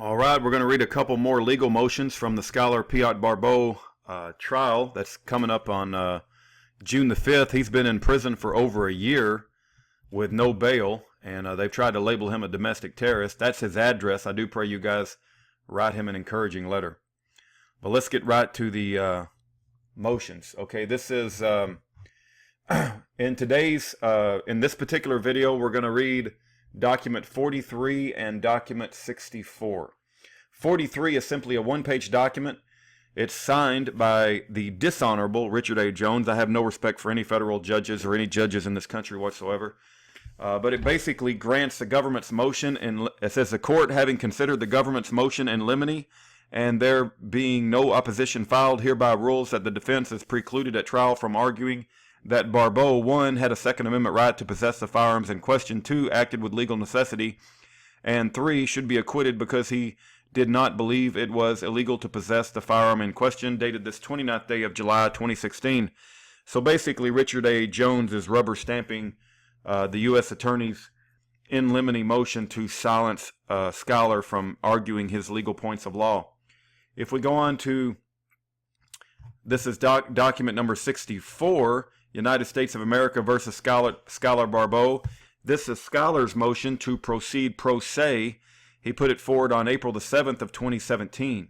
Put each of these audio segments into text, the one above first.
All right, we're going to read a couple more legal motions from the Schuyler Pyatte Barbeau trial that's coming up on June the 5th. He's been in prison for over a year with no bail, and they've tried to label him a domestic terrorist. That's his address. I do pray you guys write him an encouraging letter. But let's get right to the motions. Okay, this is in this particular video, we're going to read document 43 and document 64. 43 is simply a one-page document. It's signed by the dishonorable Richard A. Jones. I have no respect for any federal judges or any judges in this country whatsoever. But it basically grants the government's motion, and it says the court, having considered the government's motion in limine, and there being no opposition filed, hereby rules that the defense is precluded at trial from arguing that Barbeau, 1, had a Second Amendment right to possess the firearms in question, 2, acted with legal necessity, and 3, should be acquitted because he did not believe it was illegal to possess the firearm in question, dated this 29th day of July 2016. So basically, Richard A. Jones is rubber stamping the U.S. Attorney's in limine motion to silence Schuyler from arguing his legal points of law. If we go on to, this is document number 64, United States of America versus Schuyler Barbeau. This is Schuyler's motion to proceed pro se. He put it forward on April the 7th of 2017.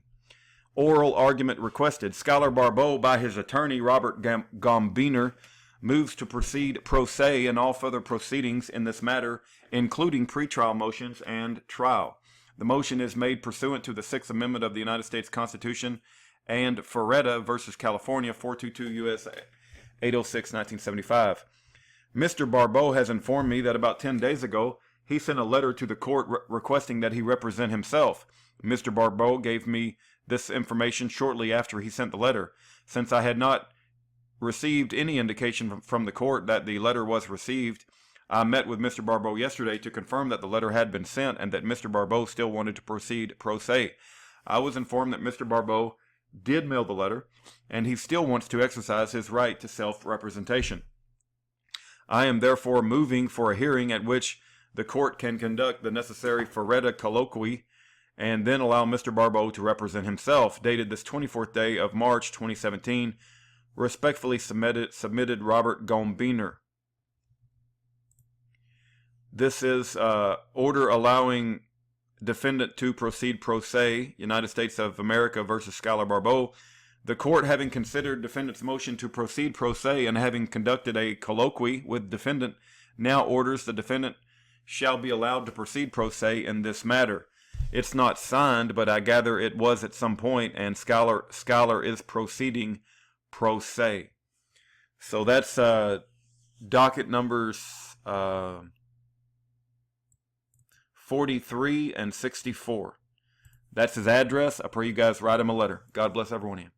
Oral argument requested. Schuyler Barbeau, by his attorney, Robert Gombiner, moves to proceed pro se in all further proceedings in this matter, including pretrial motions and trial. The motion is made pursuant to the Sixth Amendment of the United States Constitution and Pyatte versus California, 422 U.S. 806, 1975. Mr. Barbeau has informed me that about 10 days ago, he sent a letter to the court requesting that he represent himself. Mr. Barbeau gave me this information shortly after he sent the letter. Since I had not received any indication from the court that the letter was received, I met with Mr. Barbeau yesterday to confirm that the letter had been sent and that Mr. Barbeau still wanted to proceed pro se. I was informed that Mr. Barbeau did mail the letter, and he still wants to exercise his right to self-representation. I am therefore moving for a hearing at which the court can conduct the necessary Pyatte colloquy and then allow Mr. Barbeau to represent himself, dated this 24th day of March 2017. Respectfully submitted Robert Gombiner. This is order allowing defendant to proceed pro se, United States of America versus Schuyler Barbeau. The court, having considered defendant's motion to proceed pro se and having conducted a colloquy with defendant, now orders the defendant shall be allowed to proceed pro se in this matter. It's not signed, but I gather it was at some point, and Schuyler is proceeding pro se. So that's docket numbers 43 and 64. That's his address. I pray you guys write him a letter. God bless everyone in.